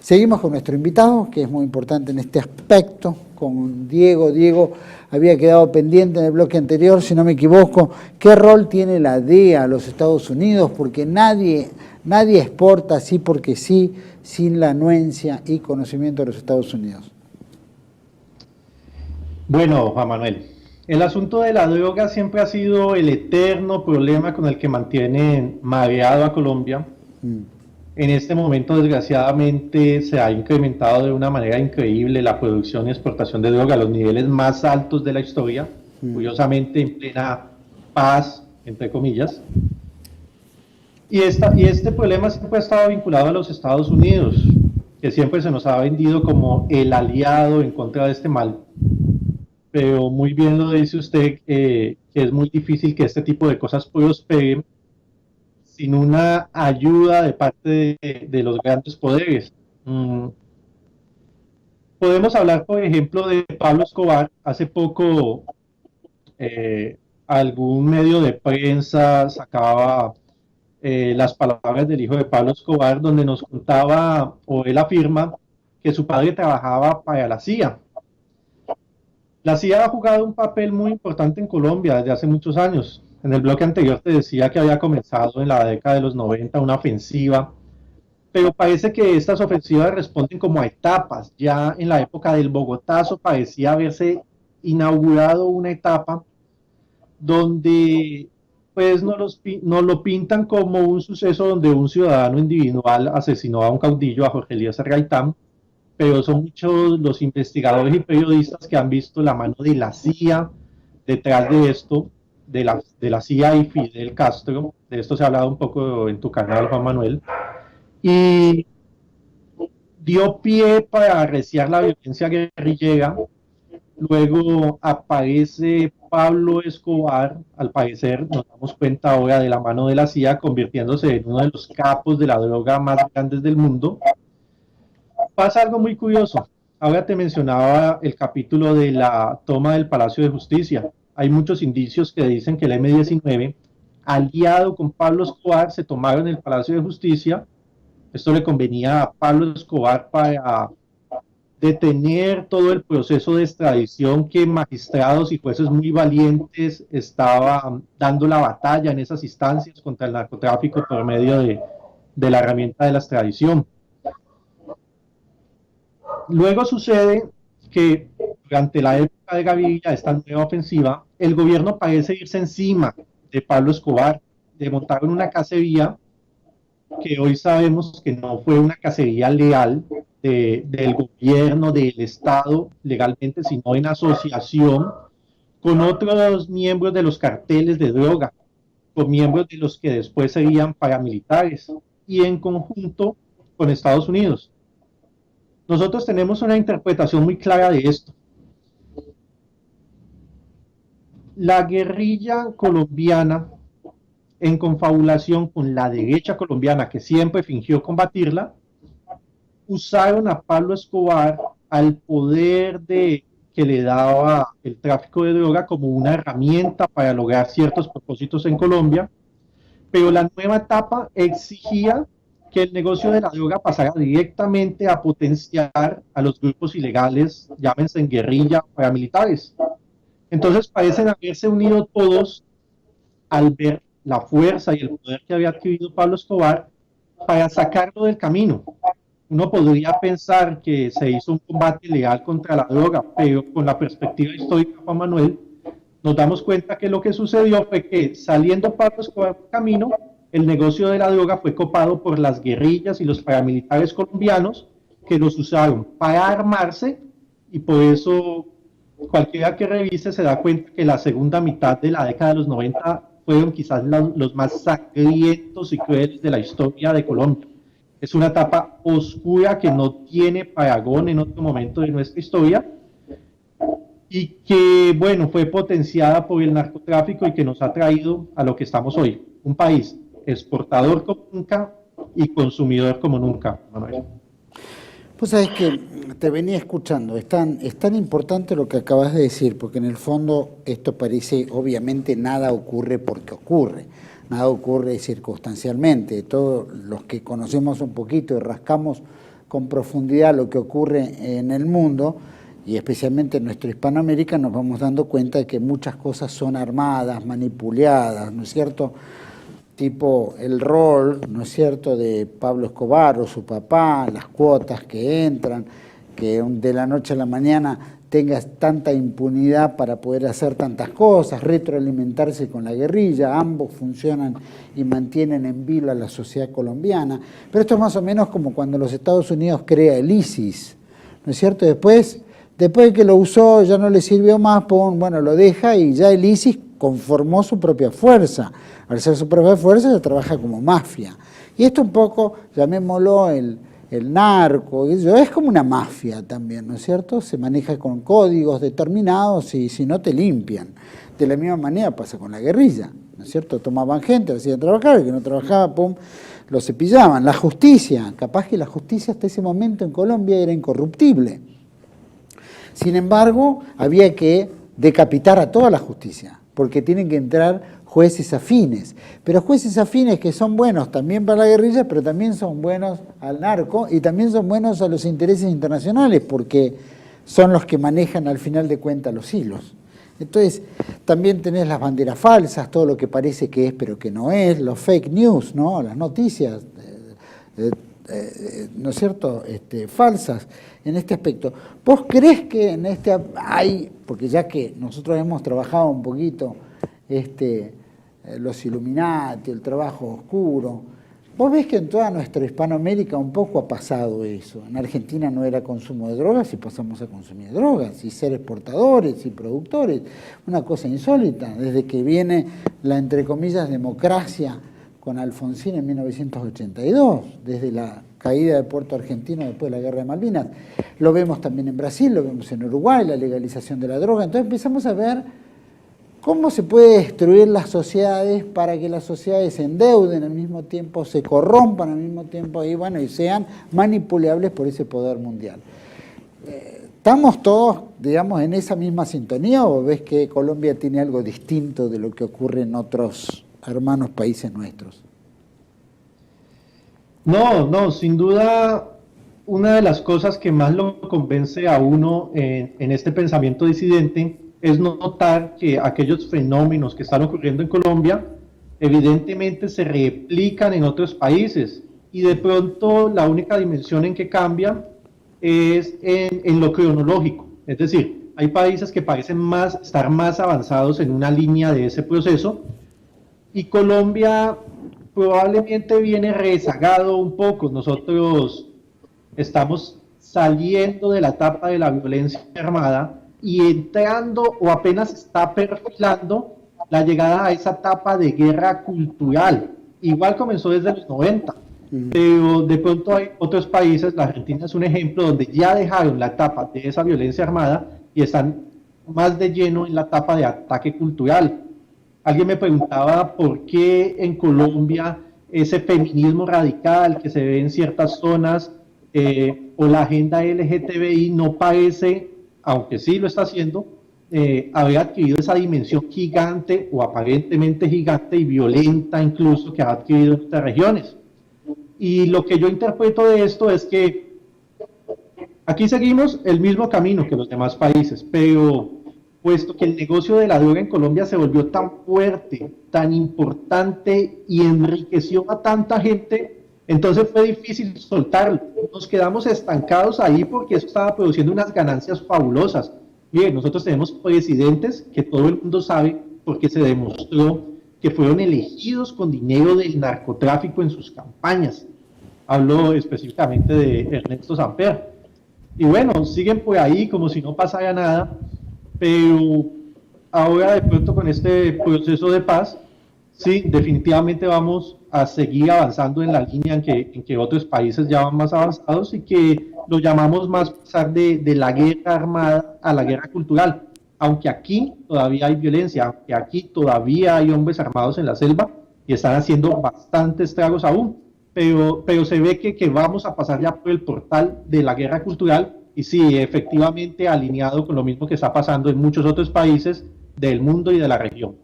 Seguimos con nuestro invitado, que es muy importante en este aspecto, con Diego. Diego había quedado pendiente en el bloque anterior, si no me equivoco. ¿Qué rol tiene la DEA a los Estados Unidos? Porque nadie exporta así porque sí, sin la anuencia y conocimiento de los Estados Unidos. Bueno, Juan Manuel, el asunto de la droga siempre ha sido el eterno problema con el que mantienen mareado a Colombia. En este momento, desgraciadamente, se ha incrementado de una manera increíble la producción y exportación de droga a los niveles más altos de la historia, curiosamente en plena paz, entre comillas. Y este problema siempre ha estado vinculado a los Estados Unidos, que siempre se nos ha vendido como el aliado en contra de este mal. Pero muy bien lo dice usted, que es muy difícil que este tipo de cosas prosperen sin una ayuda de parte de los grandes poderes. Podemos hablar, por ejemplo, de Pablo Escobar. Hace poco algún medio de prensa sacaba las palabras del hijo de Pablo Escobar, donde nos contaba, o él afirma, que su padre trabajaba para la CIA. La CIA ha jugado un papel muy importante en Colombia desde hace muchos años. En el bloque anterior te decía que había comenzado en la década de los 90 una ofensiva, pero parece que estas ofensivas responden como a etapas. Ya en la época del Bogotazo parecía haberse inaugurado una etapa donde pues nos lo pintan como un suceso donde un ciudadano individual asesinó a un caudillo, a Jorge Elías Gaitán, pero son muchos los investigadores y periodistas que han visto la mano de la CIA detrás de esto, de la CIA y Fidel Castro. De esto se ha hablado un poco en tu canal, Juan Manuel, y dio pie para arreciar la violencia guerrillera. Luego aparece Pablo Escobar, al parecer nos damos cuenta ahora, de la mano de la CIA, convirtiéndose en uno de los capos de la droga más grandes del mundo. Pasa algo muy curioso. Ahora te mencionaba el capítulo de la toma del Palacio de Justicia. Hay muchos indicios que dicen que el M-19, aliado con Pablo Escobar, se tomaron el Palacio de Justicia. Esto le convenía a Pablo Escobar para detener todo el proceso de extradición, que magistrados y jueces muy valientes estaban dando la batalla en esas instancias contra el narcotráfico por medio de la herramienta de la extradición. Luego sucede que durante la época de Gaviria, esta nueva ofensiva, el gobierno parece irse encima de Pablo Escobar, de montar una cacería que hoy sabemos que no fue una cacería leal del gobierno, del Estado legalmente, sino en asociación con otros miembros de los carteles de droga, con miembros de los que después serían paramilitares, y en conjunto con Estados Unidos. Nosotros tenemos una interpretación muy clara de esto. La guerrilla colombiana, en confabulación con la derecha colombiana, que siempre fingió combatirla, usaron a Pablo Escobar, al poder que le daba el tráfico de droga, como una herramienta para lograr ciertos propósitos en Colombia, pero la nueva etapa exigía que el negocio de la droga pasara directamente a potenciar a los grupos ilegales, llámense en guerrilla o paramilitares. Entonces parecen haberse unido todos al ver la fuerza y el poder que había adquirido Pablo Escobar para sacarlo del camino. Uno podría pensar que se hizo un combate leal contra la droga, pero con la perspectiva histórica, Juan Manuel, nos damos cuenta que lo que sucedió fue que, saliendo Pablo Escobar del camino, el negocio de la droga fue copado por las guerrillas y los paramilitares colombianos, que los usaron para armarse, y por eso cualquiera que revise se da cuenta que la segunda mitad de la década de los 90 fueron quizás los más sangrientos y crueles de la historia de Colombia. Es una etapa oscura que no tiene parangón en otro momento de nuestra historia, y que, bueno, fue potenciada por el narcotráfico y que nos ha traído a lo que estamos hoy, un país exportador como nunca y consumidor como nunca, Manuel. Pues sabes que te venía escuchando, es tan importante lo que acabas de decir, porque en el fondo esto parece, obviamente nada ocurre porque ocurre, nada ocurre circunstancialmente. Todos los que conocemos un poquito y rascamos con profundidad lo que ocurre en el mundo, y especialmente en nuestra Hispanoamérica, nos vamos dando cuenta de que muchas cosas son armadas, manipuladas, ¿no es cierto? Tipo el rol, ¿no es cierto?, de Pablo Escobar o su papá, las cuotas que entran, que de la noche a la mañana tengas tanta impunidad para poder hacer tantas cosas, retroalimentarse con la guerrilla, ambos funcionan y mantienen en vilo a la sociedad colombiana. Pero esto es más o menos como cuando los Estados Unidos crea el ISIS, ¿no es cierto? Después de que lo usó ya no le sirvió más, bueno, lo deja y ya el ISIS conformó su propia fuerza. Al ser su propia fuerza ya trabaja como mafia. Y esto un poco, llamémoslo el narco, es como una mafia también, ¿no es cierto? Se maneja con códigos determinados y si no te limpian. De la misma manera pasa con la guerrilla, ¿no es cierto? Tomaban gente, lo hacían trabajar, el que no trabajaba, pum, lo cepillaban. La justicia, capaz que la justicia hasta ese momento en Colombia era incorruptible. Sin embargo, había que decapitar a toda la justicia, porque tienen que entrar jueces afines, pero jueces afines que son buenos también para la guerrilla, pero también son buenos al narco y también son buenos a los intereses internacionales, porque son los que manejan al final de cuentas los hilos. Entonces, también tenés las banderas falsas, todo lo que parece que es pero que no es, los fake news, ¿no? Las noticias, ¿no es cierto?, falsas en este aspecto. ¿Vos creés que en este hay, porque ya que nosotros hemos trabajado un poquito los Illuminati, el trabajo oscuro, vos ves que en toda nuestra Hispanoamérica un poco ha pasado eso? En Argentina no era consumo de drogas y pasamos a consumir drogas, y ser exportadores y productores, una cosa insólita, desde que viene la, entre comillas, democracia con Alfonsín en 1982, desde la caída de Puerto Argentino después de la Guerra de Malvinas. Lo vemos también en Brasil, lo vemos en Uruguay, la legalización de la droga. Entonces empezamos a ver cómo se puede destruir las sociedades para que las sociedades se endeuden al mismo tiempo, se corrompan al mismo tiempo y bueno, y sean manipulables por ese poder mundial. ¿Estamos todos, digamos, en esa misma sintonía o ves que Colombia tiene algo distinto de lo que ocurre en otros hermanos países nuestros? No, sin duda, una de las cosas que más lo convence a uno en este pensamiento disidente es notar que aquellos fenómenos que están ocurriendo en Colombia evidentemente se replican en otros países y de pronto la única dimensión en que cambian es en lo cronológico, es decir, hay países que parecen estar más avanzados en una línea de ese proceso y Colombia probablemente viene rezagado un poco. Nosotros estamos saliendo de la etapa de la violencia armada y entrando o apenas está perfilando la llegada a esa etapa de guerra cultural. Igual comenzó desde los 90, pero de pronto hay otros países, la Argentina es un ejemplo, donde ya dejaron la etapa de esa violencia armada y están más de lleno en la etapa de ataque cultural. Alguien me preguntaba por qué en Colombia ese feminismo radical que se ve en ciertas zonas o la agenda LGTBI no parece, aunque sí lo está haciendo, haber adquirido esa dimensión gigante o aparentemente gigante y violenta incluso que ha adquirido en estas regiones. Y lo que yo interpreto de esto es que aquí seguimos el mismo camino que los demás países, pero puesto que el negocio de la droga en Colombia se volvió tan fuerte, tan importante y enriqueció a tanta gente, entonces fue difícil soltarlo. Nos quedamos estancados ahí porque eso estaba produciendo unas ganancias fabulosas. Miren, nosotros tenemos presidentes que todo el mundo sabe porque se demostró que fueron elegidos con dinero del narcotráfico en sus campañas. Hablo específicamente de Ernesto Samper. Y bueno, siguen por ahí como si no pasara nada, pero ahora de pronto con este proceso de paz, sí, definitivamente vamos a seguir avanzando en la línea en que otros países ya van más avanzados y que lo llamamos más pasar de la guerra armada a la guerra cultural. Aunque aquí todavía hay violencia, aunque aquí todavía hay hombres armados en la selva y están haciendo bastantes estragos aún, pero se ve que vamos a pasar ya por el portal de la guerra cultural y sí, efectivamente alineado con lo mismo que está pasando en muchos otros países del mundo y de la región.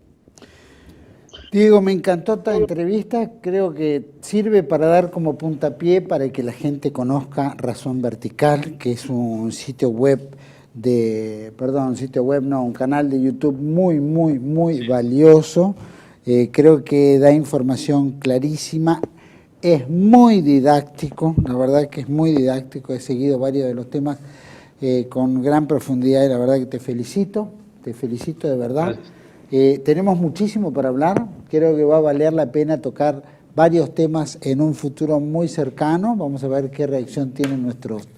Diego, me encantó esta entrevista, creo que sirve para dar como puntapié para que la gente conozca Razón Vertical, que es un sitio web un canal de YouTube muy valioso. Creo que da información clarísima, es muy didáctico, la verdad que es muy didáctico, he seguido varios de los temas con gran profundidad y la verdad que te felicito de verdad. Tenemos muchísimo para hablar, creo que va a valer la pena tocar varios temas en un futuro muy cercano, vamos a ver qué reacción tienen nuestros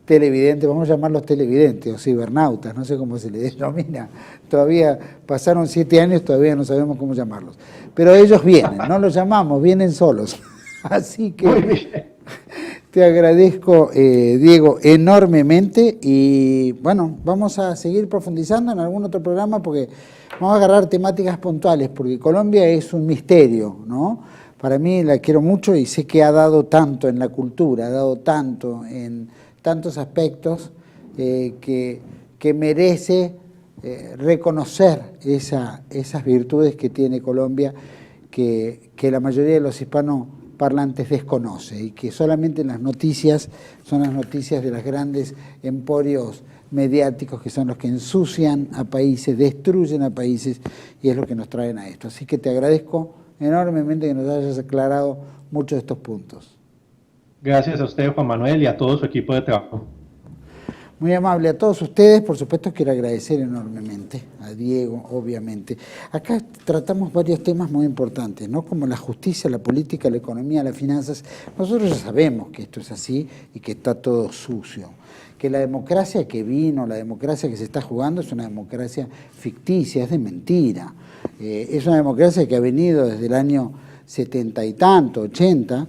televidentes, vamos a llamarlos televidentes o cibernautas, no sé cómo se les denomina, todavía pasaron 7 años, todavía no sabemos cómo llamarlos, pero ellos vienen, no los llamamos, vienen solos, así que te agradezco, Diego, enormemente y bueno, vamos a seguir profundizando en algún otro programa porque vamos a agarrar temáticas puntuales, porque Colombia es un misterio, ¿no? Para mí la quiero mucho y sé que ha dado tanto en la cultura, ha dado tanto en tantos aspectos que merece reconocer esas virtudes que tiene Colombia que la mayoría de los hispanoparlantes desconoce y que solamente en las noticias son las noticias de los grandes emporios mediáticos que son los que ensucian a países, destruyen a países y es lo que nos traen a esto. Así que te agradezco enormemente que nos hayas aclarado muchos de estos puntos. Gracias a usted, Juan Manuel, y a todo su equipo de trabajo. Muy amable a todos ustedes, por supuesto quiero agradecer enormemente a Diego, obviamente. Acá tratamos varios temas muy importantes, ¿no? Como la justicia, la política, la economía, las finanzas. Nosotros ya sabemos que esto es así y que está todo sucio. Que la democracia que vino, la democracia que se está jugando es una democracia ficticia, es de mentira. Es una democracia que ha venido desde el año 70 y tanto, 80,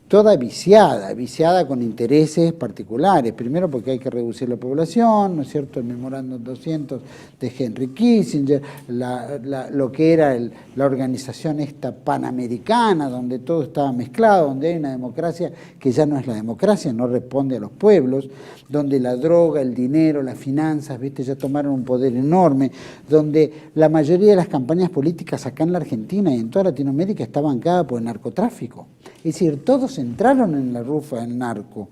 toda viciada con intereses particulares. Primero porque hay que reducir la población, ¿no es cierto? El memorándum 200 de Henry Kissinger, lo que era la organización esta panamericana, donde todo estaba mezclado, donde hay una democracia que ya no es la democracia, no responde a los pueblos, donde la droga, el dinero, las finanzas, ¿viste? Ya tomaron un poder enorme, donde la mayoría de las campañas políticas acá en la Argentina y en toda Latinoamérica está bancada por el narcotráfico. Es decir, todos entraron en la rufa del narco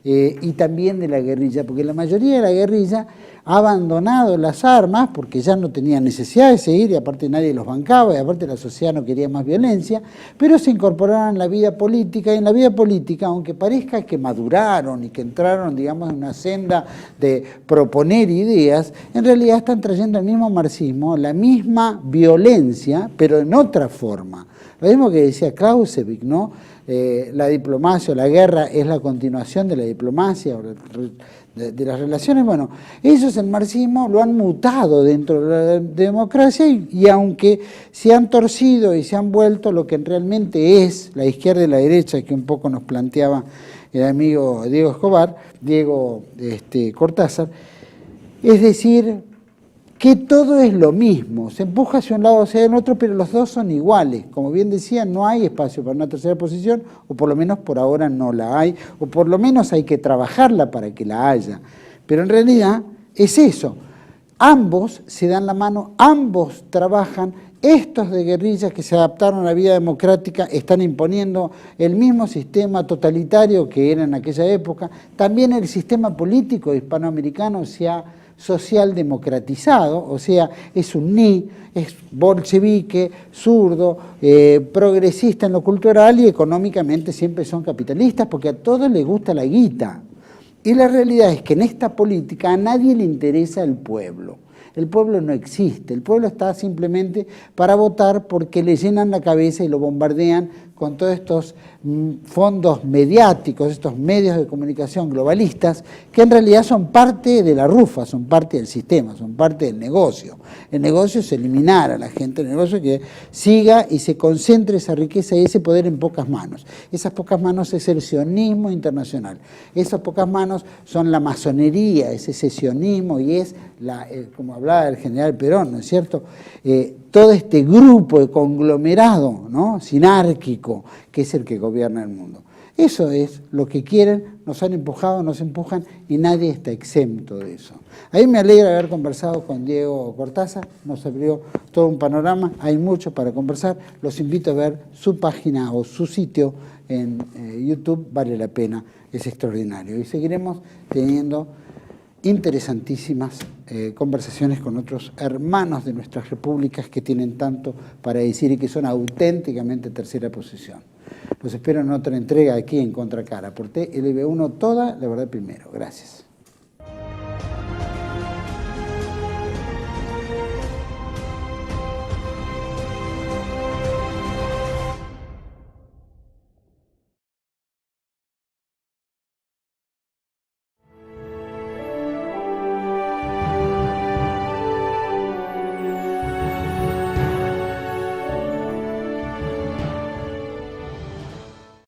y también de la guerrilla, porque la mayoría de la guerrilla ha abandonado las armas porque ya no tenía necesidad de seguir y aparte nadie los bancaba y aparte la sociedad no quería más violencia, pero se incorporaron en la vida política y en la vida política, aunque parezca que maduraron y que entraron, digamos, en una senda de proponer ideas, en realidad están trayendo el mismo marxismo, la misma violencia, pero en otra forma. Lo mismo que decía Clausewitz, ¿no? La diplomacia o la guerra es la continuación de la diplomacia o de las relaciones. Bueno, ellos el marxismo lo han mutado dentro de la democracia y aunque se han torcido y se han vuelto lo que realmente es la izquierda y la derecha que un poco nos planteaba el amigo Diego Cortázar, es decir, que todo es lo mismo, se empuja hacia un lado o hacia el otro, pero los dos son iguales. Como bien decía, no hay espacio para una tercera posición, o por lo menos por ahora no la hay, o por lo menos hay que trabajarla para que la haya. Pero en realidad es eso, ambos se dan la mano, ambos trabajan. Estos de guerrillas que se adaptaron a la vida democrática están imponiendo el mismo sistema totalitario que era en aquella época. También el sistema político hispanoamericano se ha social democratizado, o sea, es un ni, es bolchevique, zurdo, progresista en lo cultural y económicamente siempre son capitalistas porque a todos les gusta la guita. Y la realidad es que en esta política a nadie le interesa el pueblo. El pueblo no existe, el pueblo está simplemente para votar porque le llenan la cabeza y lo bombardean con todos estos fondos mediáticos, estos medios de comunicación globalistas, que en realidad son parte de la rufa, son parte del sistema, son parte del negocio. El negocio es eliminar a la gente, el negocio es que siga y se concentre esa riqueza y ese poder en pocas manos. Esas pocas manos es el sionismo internacional, esas pocas manos son la masonería, ese sionismo y es, como hablaba el general Perón, ¿no es cierto?, todo este grupo de conglomerado, ¿no?, sinárquico, que es el que gobierna el mundo. Eso es lo que quieren, nos han empujado, nos empujan y nadie está exento de eso. A mí me alegra haber conversado con Diego Cortázar, nos abrió todo un panorama, hay mucho para conversar, los invito a ver su página o su sitio en YouTube, vale la pena, es extraordinario. Y seguiremos teniendo interesantísimas conversaciones con otros hermanos de nuestras repúblicas que tienen tanto para decir y que son auténticamente tercera posición. Los espero en otra entrega aquí en Contracara. Por TLV1 toda la verdad primero. Gracias.